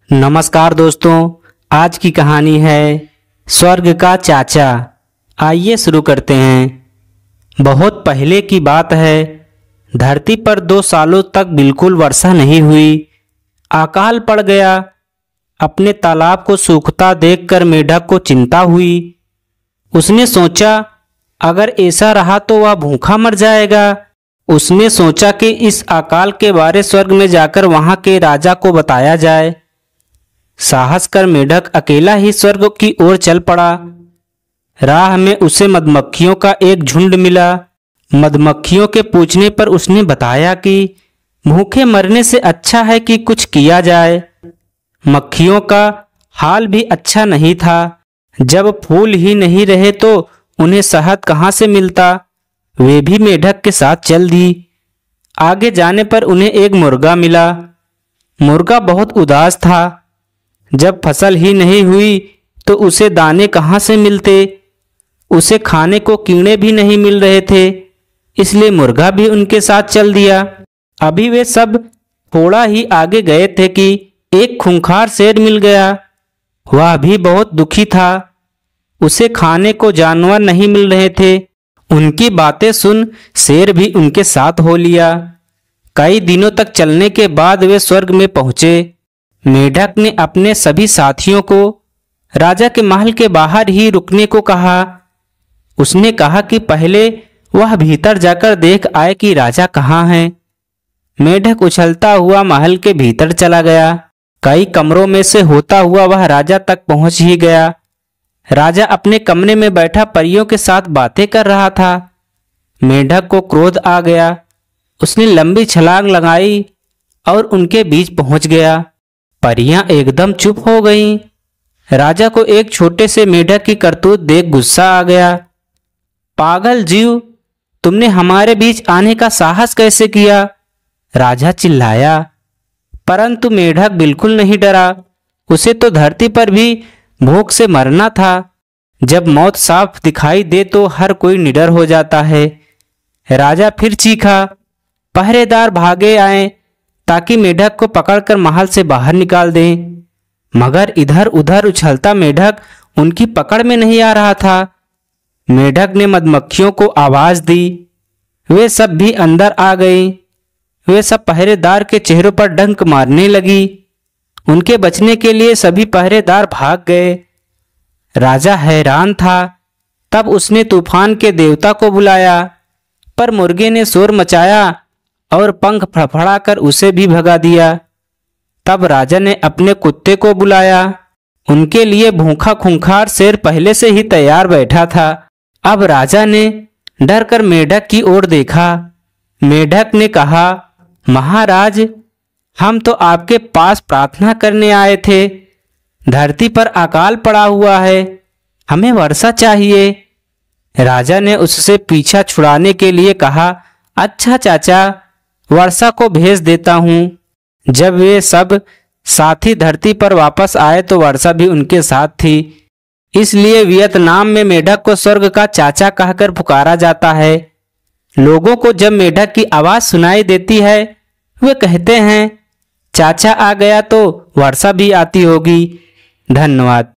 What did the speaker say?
नमस्कार दोस्तों, आज की कहानी है स्वर्ग का चाचा। आइए शुरू करते हैं। बहुत पहले की बात है। धरती पर 2 सालों तक बिल्कुल वर्षा नहीं हुई। अकाल पड़ गया। अपने तालाब को सूखता देखकर मेढक को चिंता हुई। उसने सोचा अगर ऐसा रहा तो वह भूखा मर जाएगा। उसने सोचा कि इस अकाल के बारे स्वर्ग में जाकर वहां के राजा को बताया जाए। साहस कर मेढक अकेला ही स्वर्ग की ओर चल पड़ा। राह में उसे मधुमक्खियों का एक झुंड मिला। मधुमक्खियों के पूछने पर उसने बताया कि भूखे मरने से अच्छा है कि कुछ किया जाए। मक्खियों का हाल भी अच्छा नहीं था। जब फूल ही नहीं रहे तो उन्हें शहद कहाँ से मिलता। वे भी मेढक के साथ चल दी। आगे जाने पर उन्हें एक मुर्गा मिला। मुर्गा बहुत उदास था। जब फसल ही नहीं हुई तो उसे दाने कहाँ से मिलते। उसे खाने को कीड़े भी नहीं मिल रहे थे, इसलिए मुर्गा भी उनके साथ चल दिया। अभी वे सब थोड़ा ही आगे गए थे कि एक खूंखार शेर मिल गया। वह भी बहुत दुखी था। उसे खाने को जानवर नहीं मिल रहे थे। उनकी बातें सुन शेर भी उनके साथ हो लिया। कई दिनों तक चलने के बाद वे स्वर्ग में पहुंचे। मेढक ने अपने सभी साथियों को राजा के महल के बाहर ही रुकने को कहा। उसने कहा कि पहले वह भीतर जाकर देख आए कि राजा कहाँ है। मेढक उछलता हुआ महल के भीतर चला गया। कई कमरों में से होता हुआ वह राजा तक पहुंच ही गया। राजा अपने कमरे में बैठा परियों के साथ बातें कर रहा था। मेढक को क्रोध आ गया। उसने लंबी छलांग लगाई और उनके बीच पहुंच गया। परियां एकदम चुप हो गईं। राजा को एक छोटे से मेढक की करतूत देख गुस्सा आ गया। पागल जीव, तुमने हमारे बीच आने का साहस कैसे किया? राजा चिल्लाया। परंतु मेढक बिल्कुल नहीं डरा। उसे तो धरती पर भी भूख से मरना था। जब मौत साफ दिखाई दे तो हर कोई निडर हो जाता है। राजा फिर चीखा। पहरेदार भागे आए ताकि मेढक को पकड़कर महल से बाहर निकाल दें, मगर इधर उधर उछलता मेढक उनकी पकड़ में नहीं आ रहा था। मेढक ने मधुमक्खियों को आवाज दी। वे सब भी अंदर आ गई। वे सब पहरेदार के चेहरों पर डंक मारने लगी। उनके बचने के लिए सभी पहरेदार भाग गए। राजा हैरान था। तब उसने तूफान के देवता को बुलाया, पर मुर्गे ने शोर मचाया और पंख फड़फड़ाकर उसे भी भगा दिया। तब राजा ने अपने कुत्ते को बुलाया। उनके लिए भूखा खूंखार शेर पहले से ही तैयार बैठा था। अब राजा ने डर कर मेढक की ओर देखा। मेढक ने कहा, महाराज, हम तो आपके पास प्रार्थना करने आए थे। धरती पर अकाल पड़ा हुआ है, हमें वर्षा चाहिए। राजा ने उससे पीछा छुड़ाने के लिए कहा, अच्छा चाचा, वर्षा को भेज देता हूं। जब वे सब साथी धरती पर वापस आए तो वर्षा भी उनके साथ थी। इसलिए वियतनाम में मेढक को स्वर्ग का चाचा कहकर पुकारा जाता है। लोगों को जब मेढक की आवाज सुनाई देती है वे कहते हैं, चाचा आ गया तो वर्षा भी आती होगी। धन्यवाद।